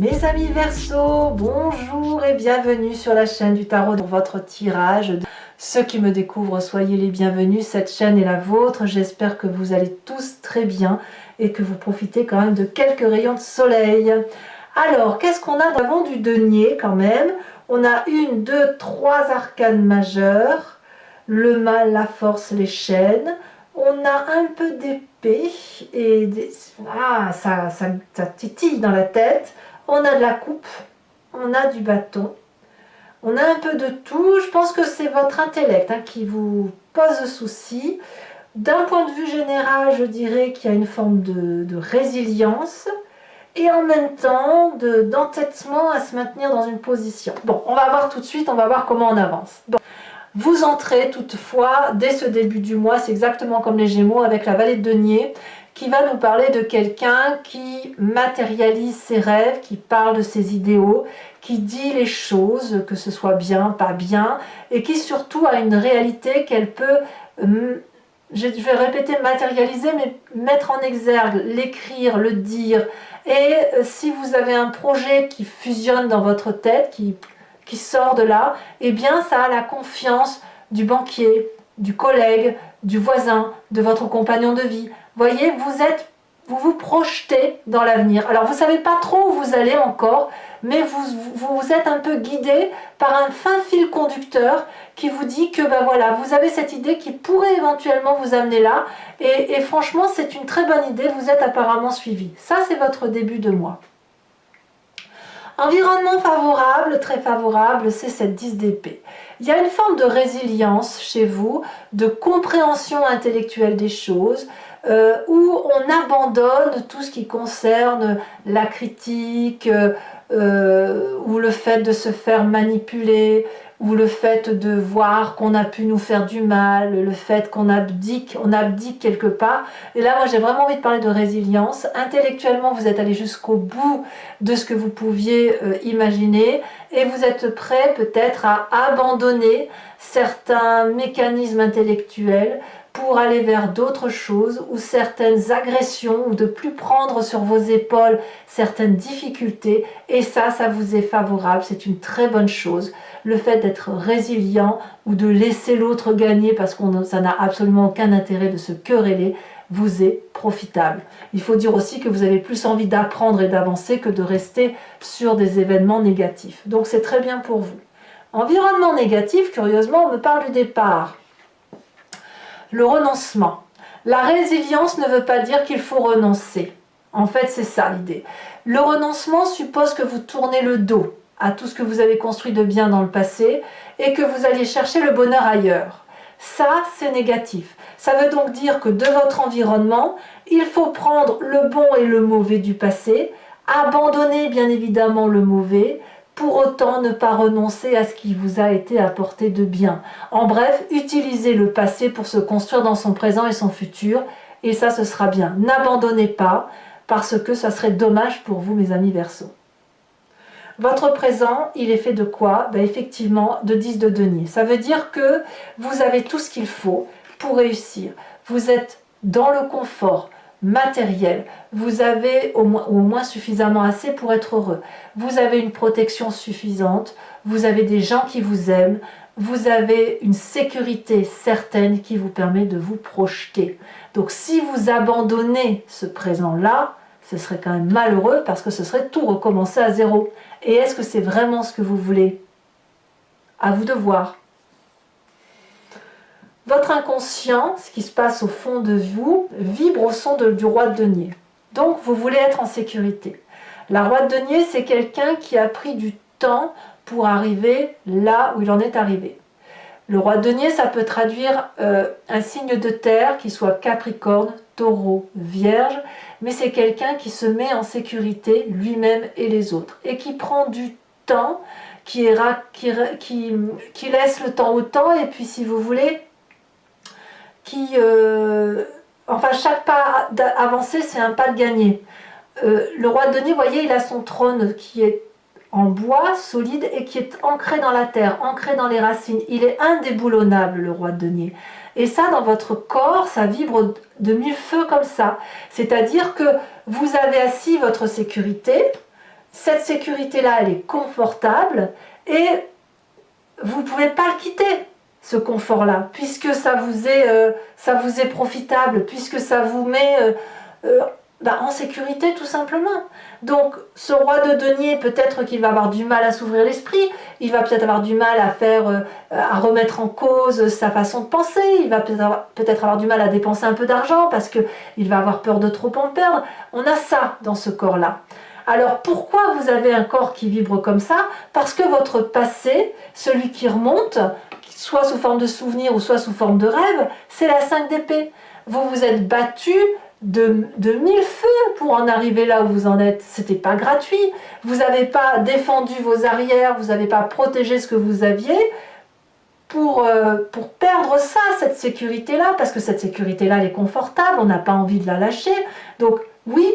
Mes amis Verseau, bonjour et bienvenue sur la chaîne du tarot pour votre tirage. Ceux qui me découvrent, soyez les bienvenus, cette chaîne est la vôtre. J'espère que vous allez tous très bien et que vous profitez quand même de quelques rayons de soleil. Alors, qu'est-ce qu'on a devant du denier quand même? On a 1, 2, 3 arcanes majeures, le mal, la force, les chaînes. On a un peu d'épée et ça titille dans la tête. On a de la coupe, on a du bâton, on a un peu de tout. Je pense que c'est votre intellect qui vous pose souci. D'un point de vue général, je dirais qu'il y a une forme de résilience et en même temps d'entêtement à se maintenir dans une position. Bon, on va voir tout de suite, on va voir comment on avance. Bon. Vous entrez toutefois, dès ce début du mois, c'est exactement comme les Gémeaux avec la vallée de denier, qui va nous parler de quelqu'un qui matérialise ses rêves, qui parle de ses idéaux, qui dit les choses, que ce soit bien, pas bien, et qui surtout a une réalité qu'elle peut, je vais répéter matérialiser, mais mettre en exergue, l'écrire, le dire. Et si vous avez un projet qui fusionne dans votre tête, qui sort de là, eh bien ça a la confiance du banquier, du collègue, du voisin, de votre compagnon de vie. Voyez, vous vous projetez dans l'avenir. Alors vous ne savez pas trop où vous allez encore, mais vous êtes un peu guidé par un fin fil conducteur qui vous dit que ben voilà, vous avez cette idée qui pourrait éventuellement vous amener là, et franchement c'est une très bonne idée, vous êtes apparemment suivi. Ça c'est votre début de mois. Environnement favorable, très favorable, c'est cette 10 d'épée. Il y a une forme de résilience chez vous, de compréhension intellectuelle des choses, où on abandonne tout ce qui concerne la critique, ou le fait de se faire manipuler, ou le fait de voir qu'on a pu nous faire du mal, le fait qu'on abdique quelque part. Et là, moi, j'ai vraiment envie de parler de résilience. Intellectuellement, vous êtes allé jusqu'au bout de ce que vous pouviez imaginer, et vous êtes prêt peut-être à abandonner certains mécanismes intellectuels pour aller vers d'autres choses, ou certaines agressions, ou de plus prendre sur vos épaules certaines difficultés, et ça vous est favorable, c'est une très bonne chose. Le fait d'être résilient, ou de laisser l'autre gagner, parce que ça n'a absolument aucun intérêt de se quereller, vous est profitable. Il faut dire aussi que vous avez plus envie d'apprendre et d'avancer que de rester sur des événements négatifs. Donc c'est très bien pour vous. Environnement négatif, curieusement, on me parle du départ. Le renoncement. La résilience ne veut pas dire qu'il faut renoncer. En fait, c'est ça l'idée. Le renoncement suppose que vous tournez le dos à tout ce que vous avez construit de bien dans le passé et que vous alliez chercher le bonheur ailleurs. Ça, c'est négatif. Ça veut donc dire que de votre environnement, il faut prendre le bon et le mauvais du passé, abandonner bien évidemment le mauvais, pour autant ne pas renoncer à ce qui vous a été apporté de bien. En bref, utilisez le passé pour se construire dans son présent et son futur, et ça, ce sera bien. N'abandonnez pas, parce que ça serait dommage pour vous, mes amis Verseau. Votre présent, il est fait de quoi? Ben effectivement, de 10 de denier. Ça veut dire que vous avez tout ce qu'il faut pour réussir. Vous êtes dans le confort matériel, vous avez au moins suffisamment assez pour être heureux, vous avez une protection suffisante, vous avez des gens qui vous aiment, vous avez une sécurité certaine qui vous permet de vous projeter. Donc si vous abandonnez ce présent-là, ce serait quand même malheureux, parce que ce serait tout recommencer à zéro. Et est-ce que c'est vraiment ce que vous voulez? À vous de voir. Votre inconscient, ce qui se passe au fond de vous, vibre au son du roi de denier. Donc vous voulez être en sécurité. La roi de denier, c'est quelqu'un qui a pris du temps pour arriver là où il en est arrivé. Le roi de denier, ça peut traduire un signe de terre, qui soit Capricorne, Taureau, Vierge, mais c'est quelqu'un qui se met en sécurité lui-même et les autres, et qui prend du temps, qui laisse le temps au temps, et puis si vous voulez, enfin chaque pas avancé, c'est un pas de gagné. Le roi de denier, vous voyez, il a son trône qui est en bois solide et qui est ancré dans la terre, ancré dans les racines. Il est indéboulonnable, le roi de denier. Et ça, dans votre corps, ça vibre de mille feux comme ça. C'est-à-dire que vous avez assis votre sécurité, cette sécurité-là, elle est confortable et vous ne pouvez pas le quitter, ce confort-là, puisque ça vous est profitable, puisque ça vous met en sécurité tout simplement. Donc ce roi de denier, peut-être qu'il va avoir du mal à s'ouvrir l'esprit, il va peut-être avoir du mal à remettre en cause sa façon de penser, il va peut-être avoir du mal à dépenser un peu d'argent parce qu'il va avoir peur de trop en perdre. On a ça dans ce corps-là. Alors pourquoi vous avez un corps qui vibre comme ça? Parce que votre passé, celui qui remonte, soit sous forme de souvenir ou soit sous forme de rêve, c'est la 5 d'épée. Vous vous êtes battu de mille feux pour en arriver là où vous en êtes. C'était pas gratuit. Vous n'avez pas défendu vos arrières, vous n'avez pas protégé ce que vous aviez pour perdre ça, cette sécurité-là, parce que cette sécurité-là, elle est confortable, on n'a pas envie de la lâcher. Donc oui,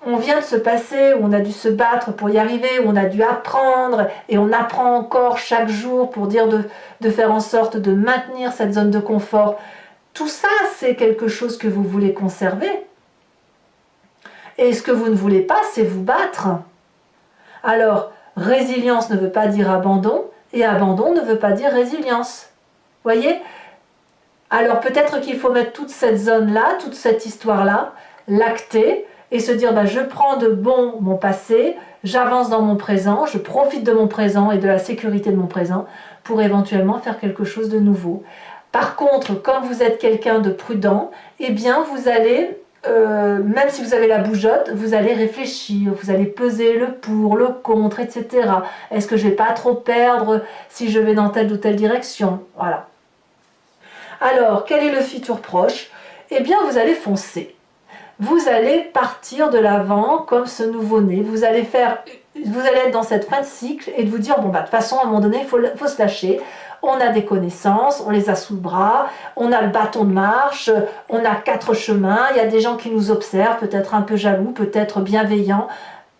on vient de se passer, où on a dû se battre pour y arriver, où on a dû apprendre, et on apprend encore chaque jour pour dire de faire en sorte de maintenir cette zone de confort. Tout ça, c'est quelque chose que vous voulez conserver. Et ce que vous ne voulez pas, c'est vous battre. Alors, résilience ne veut pas dire abandon, et abandon ne veut pas dire résilience. Voyez? Alors peut-être qu'il faut mettre toute cette zone-là, toute cette histoire-là, l'acter, et se dire, je prends de bon mon passé, j'avance dans mon présent, je profite de mon présent et de la sécurité de mon présent pour éventuellement faire quelque chose de nouveau. Par contre, comme vous êtes quelqu'un de prudent, eh bien vous allez, même si vous avez la bougeotte, vous allez réfléchir, vous allez peser le pour, le contre, etc. Est-ce que je ne vais pas trop perdre si je vais dans telle ou telle direction? Voilà. Alors, quel est le futur proche? Eh bien, vous allez foncer. Vous allez partir de l'avant comme ce nouveau-né. Vous allez être dans cette fin de cycle et de vous dire, de toute façon, à un moment donné, il faut se lâcher. On a des connaissances, on les a sous le bras, on a le bâton de marche, on a 4 chemins, il y a des gens qui nous observent, peut-être un peu jaloux, peut-être bienveillants,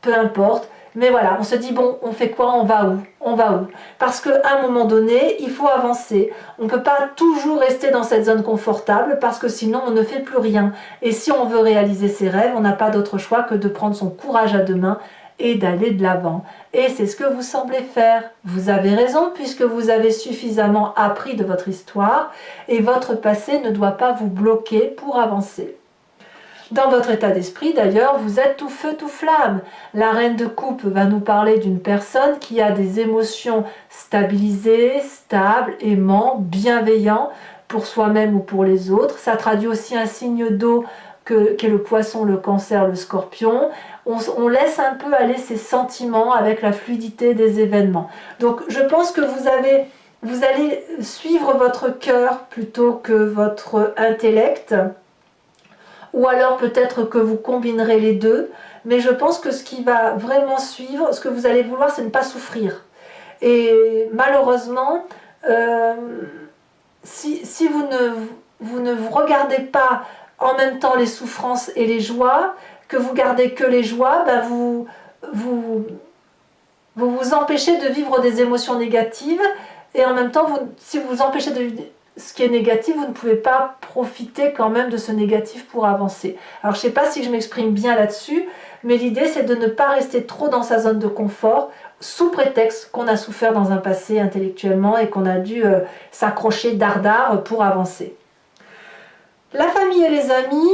peu importe. Mais voilà, on se dit, bon, on fait quoi? On va où? On va où? Parce qu'à un moment donné, il faut avancer. On ne peut pas toujours rester dans cette zone confortable parce que sinon, on ne fait plus rien. Et si on veut réaliser ses rêves, on n'a pas d'autre choix que de prendre son courage à deux mains et d'aller de l'avant. Et c'est ce que vous semblez faire. Vous avez raison puisque vous avez suffisamment appris de votre histoire et votre passé ne doit pas vous bloquer pour avancer. Dans votre état d'esprit, d'ailleurs, vous êtes tout feu, tout flamme. La reine de coupe va nous parler d'une personne qui a des émotions stabilisées, stables, aimants, bienveillants pour soi-même ou pour les autres. Ça traduit aussi un signe d'eau qu'est le poisson, le cancer, le scorpion. On laisse un peu aller ses sentiments avec la fluidité des événements. Donc je pense que vous allez suivre votre cœur plutôt que votre intellect. Ou alors peut-être que vous combinerez les deux, mais je pense que ce qui va vraiment suivre, ce que vous allez vouloir, c'est ne pas souffrir. Et malheureusement, si vous ne vous regardez pas en même temps les souffrances et les joies, que vous gardez que les joies, vous vous empêchez de vivre des émotions négatives, et en même temps, si vous vous empêchez de vivre ce qui est négatif, vous ne pouvez pas profiter quand même de ce négatif pour avancer. Alors je ne sais pas si je m'exprime bien là-dessus, mais l'idée c'est de ne pas rester trop dans sa zone de confort, sous prétexte qu'on a souffert dans un passé intellectuellement et qu'on a dû s'accrocher dardard pour avancer. La famille et les amis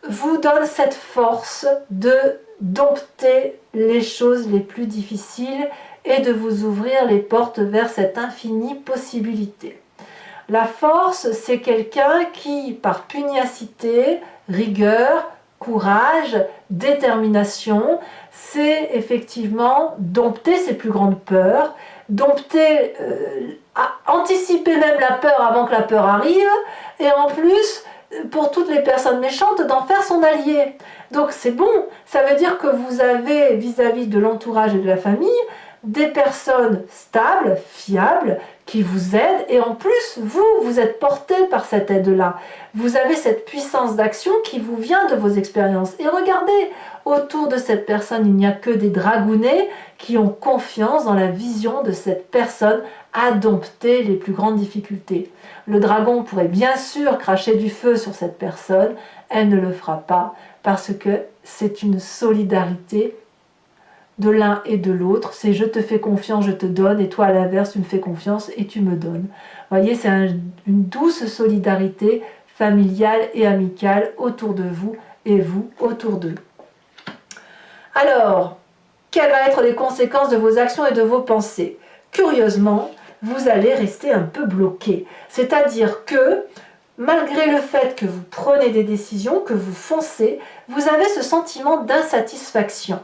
vous donnent cette force de dompter les choses les plus difficiles et de vous ouvrir les portes vers cette infinie possibilité. La force, c'est quelqu'un qui, par pugnacité, rigueur, courage, détermination, sait effectivement dompter ses plus grandes peurs, dompter, anticiper même la peur avant que la peur arrive, et en plus, pour toutes les personnes méchantes, d'en faire son allié. Donc c'est bon, ça veut dire que vous avez vis-à-vis de l'entourage et de la famille, des personnes stables, fiables, qui vous aident, et en plus, vous êtes porté par cette aide-là. Vous avez cette puissance d'action qui vous vient de vos expériences. Et regardez, autour de cette personne, il n'y a que des dragounets qui ont confiance dans la vision de cette personne à dompter les plus grandes difficultés. Le dragon pourrait bien sûr cracher du feu sur cette personne, elle ne le fera pas, parce que c'est une solidarité de l'un et de l'autre. C'est je te fais confiance, je te donne, et toi à l'inverse, tu me fais confiance et tu me donnes. Vous voyez, c'est une douce solidarité familiale et amicale autour de vous et vous autour d'eux. Alors, quelles vont être les conséquences de vos actions et de vos pensées? Curieusement, vous allez rester un peu bloqué. C'est-à-dire que, malgré le fait que vous prenez des décisions, que vous foncez, vous avez ce sentiment d'insatisfaction.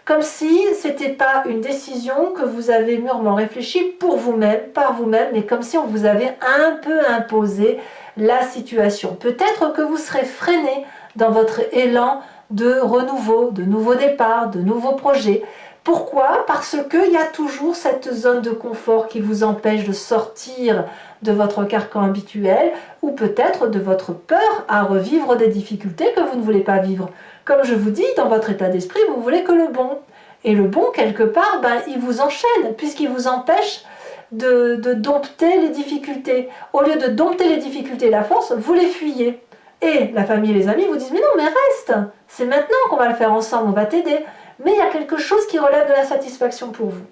Comme si ce n'était pas une décision que vous avez mûrement réfléchie pour vous-même, par vous-même, mais comme si on vous avait un peu imposé la situation. Peut-être que vous serez freiné dans votre élan de renouveau, de nouveaux départs, de nouveaux projets. Pourquoi? Parce qu'il y a toujours cette zone de confort qui vous empêche de sortir de votre carcan habituel ou peut-être de votre peur à revivre des difficultés que vous ne voulez pas vivre. Comme je vous dis, dans votre état d'esprit, vous voulez que le bon. Et le bon, quelque part, il vous enchaîne puisqu'il vous empêche de dompter les difficultés. Au lieu de dompter les difficultés et la force, vous les fuyez. Et la famille et les amis vous disent « Mais non, mais reste, c'est maintenant qu'on va le faire ensemble, on va t'aider. » Mais il y a quelque chose qui relève de la satisfaction pour vous.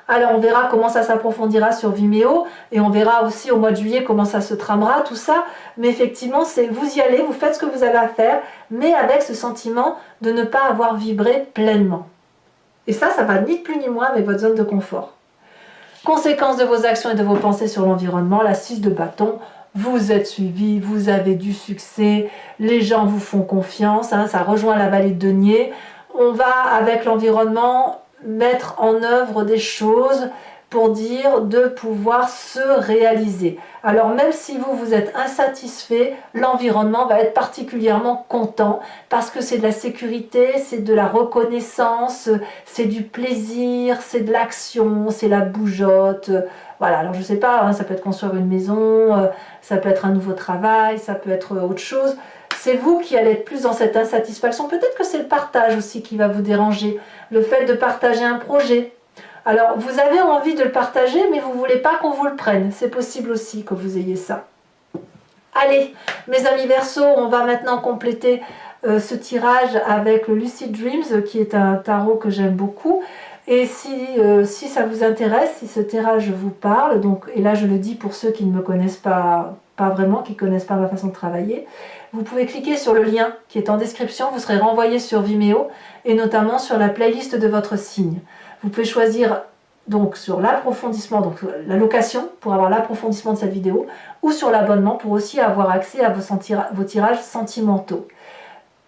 Alors on verra comment ça s'approfondira sur Vimeo et on verra aussi au mois de juillet comment ça se tramera, tout ça. Mais effectivement, c'est vous y allez, vous faites ce que vous avez à faire, mais avec ce sentiment de ne pas avoir vibré pleinement. Et ça va ni plus ni moins avec votre zone de confort. Conséquence de vos actions et de vos pensées sur l'environnement, la 6 de bâton. Vous êtes suivi, vous avez du succès, les gens vous font confiance, ça rejoint la vallée de denier. On va avec l'environnement mettre en œuvre des choses pour dire de pouvoir se réaliser. Alors même si vous êtes insatisfait, l'environnement va être particulièrement content parce que c'est de la sécurité, c'est de la reconnaissance, c'est du plaisir, c'est de l'action, c'est la bougeotte. Voilà, alors je sais pas, ça peut être construire une maison, ça peut être un nouveau travail, ça peut être autre chose. C'est vous qui allez être plus dans cette insatisfaction. Peut-être que c'est le partage aussi qui va vous déranger. Le fait de partager un projet. Alors, vous avez envie de le partager, mais vous ne voulez pas qu'on vous le prenne. C'est possible aussi que vous ayez ça. Allez, mes amis Verseau, on va maintenant compléter ce tirage avec le Lucid Dreams, qui est un tarot que j'aime beaucoup. Et si ça vous intéresse, si ce tirage vous parle, donc, et là je le dis pour ceux qui ne me connaissent pas vraiment, qui ne connaissent pas ma façon de travailler, vous pouvez cliquer sur le lien qui est en description, vous serez renvoyé sur Vimeo et notamment sur la playlist de votre signe. Vous pouvez choisir donc sur l'approfondissement, donc la location pour avoir l'approfondissement de cette vidéo, ou sur l'abonnement pour aussi avoir accès à vos tirages sentimentaux.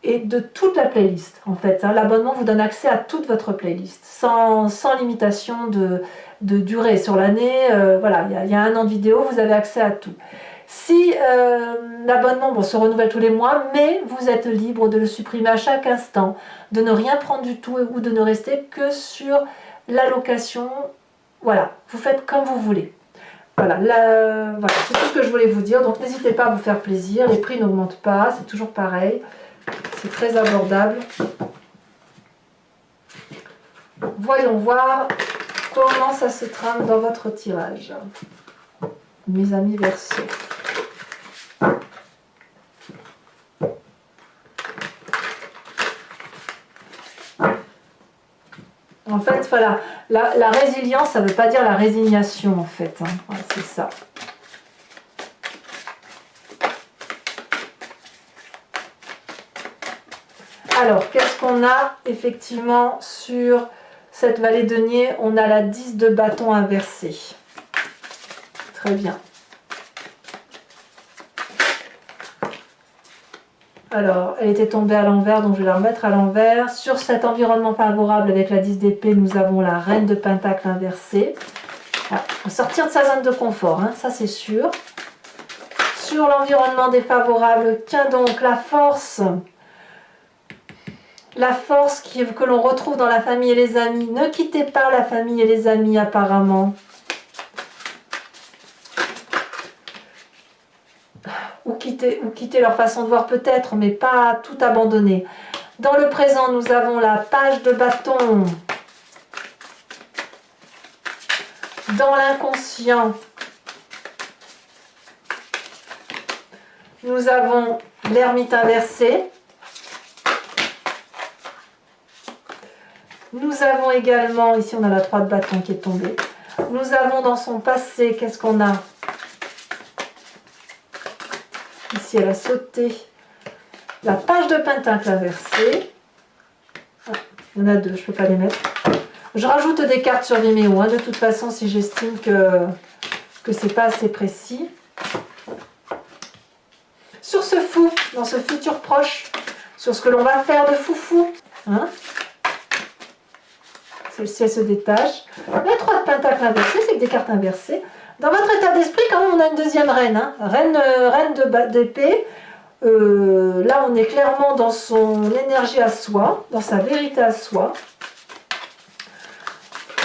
Et de toute la playlist en fait, l'abonnement vous donne accès à toute votre playlist, sans limitation de durée sur l'année, voilà, il y a 1 an de vidéo, vous avez accès à tout. Si l'abonnement se renouvelle tous les mois, mais vous êtes libre de le supprimer à chaque instant, de ne rien prendre du tout ou de ne rester que sur la location. Voilà, vous faites comme vous voulez. Voilà, voilà, c'est tout ce que je voulais vous dire. Donc n'hésitez pas à vous faire plaisir, les prix n'augmentent pas, c'est toujours pareil, c'est très abordable. Voyons voir comment ça se trame dans votre tirage, mes amis Verseau. En fait, voilà, la résilience, ça ne veut pas dire la résignation, en fait. Voilà, c'est ça. Alors, qu'est-ce qu'on a effectivement sur cette vallée de denier? On a la 10 de bâton inversée. Très bien. Alors, elle était tombée à l'envers, donc je vais la remettre à l'envers. Sur cet environnement favorable avec la 10 d'épée, nous avons la reine de pentacle inversée. Voilà. Faut sortir de sa zone de confort, ça c'est sûr. Sur l'environnement défavorable, tiens donc la force. La force que l'on retrouve dans la famille et les amis. Ne quittez pas la famille et les amis apparemment. Ou quitter leur façon de voir peut-être, mais pas tout abandonner. Dans le présent, nous avons la page de bâton. Dans l'inconscient, nous avons l'ermite inversé. Nous avons également, ici on a la 3 de bâton qui est tombée. Nous avons dans son passé, qu'est-ce qu'on a? Ici elle a sauté. La page de pentacle inversée. Ah, il y en a 2, je ne peux pas les mettre. Je rajoute des cartes sur Vimeo, hein, de toute façon, si j'estime que ce n'est pas assez précis. Sur ce fou, dans ce futur proche, sur ce que l'on va faire de foufou, hein, celle-ci elle se détache. La 3 de pentacle inversée, c'est que des cartes inversées. Dans votre état d'esprit, quand même, on a une deuxième reine, hein, reine d'épée. Là, on est clairement dans son énergie à soi, dans sa vérité à soi.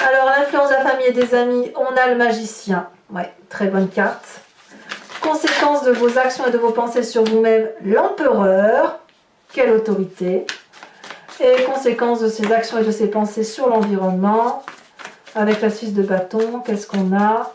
Alors, l'influence de la famille et des amis, on a le magicien. Ouais, très bonne carte. Conséquences de vos actions et de vos pensées sur vous-même, l'empereur. Quelle autorité. Et conséquences de ses actions et de ses pensées sur l'environnement. Avec la 6 de bâton, qu'est-ce qu'on a?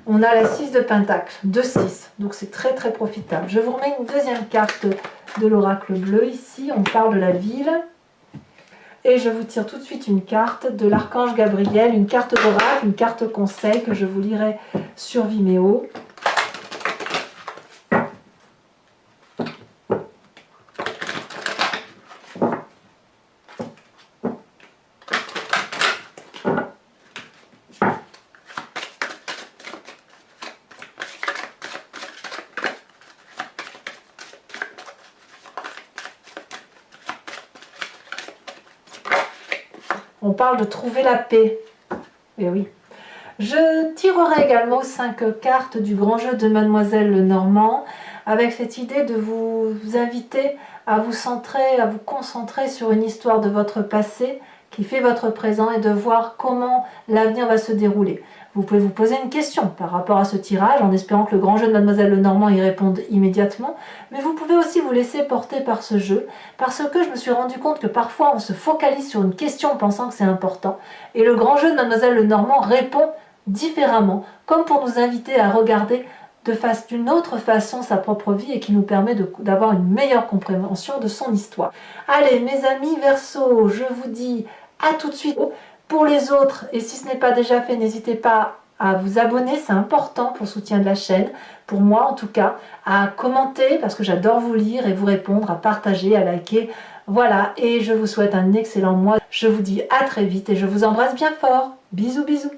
On a la 6 de pentacle, 2-6, donc c'est très très profitable. Je vous remets une deuxième carte de l'oracle bleu ici, on parle de la ville. Et je vous tire tout de suite une carte de l'archange Gabriel, une carte d'oracle, une carte conseil que je vous lirai sur Vimeo. On parle de trouver la paix. Et oui. Je tirerai également 5 cartes du grand jeu de Mademoiselle Lenormand avec cette idée de vous inviter à vous centrer, à vous concentrer sur une histoire de votre passé qui fait votre présent et de voir comment l'avenir va se dérouler. Vous pouvez vous poser une question par rapport à ce tirage en espérant que le grand jeu de Mademoiselle Lenormand y réponde immédiatement, mais vous pouvez aussi vous laisser porter par ce jeu parce que je me suis rendu compte que parfois on se focalise sur une question pensant que c'est important et le grand jeu de Mademoiselle Lenormand répond différemment, comme pour nous inviter à regarder d'une autre façon sa propre vie et qui nous permet d'avoir une meilleure compréhension de son histoire. Allez mes amis Verseau, je vous dis à tout de suite. Pour les autres, et si ce n'est pas déjà fait, n'hésitez pas à vous abonner, c'est important pour le soutien de la chaîne, pour moi en tout cas, à commenter parce que j'adore vous lire et vous répondre, à partager, à liker. Voilà, et je vous souhaite un excellent mois. Je vous dis à très vite et je vous embrasse bien fort. Bisous bisous.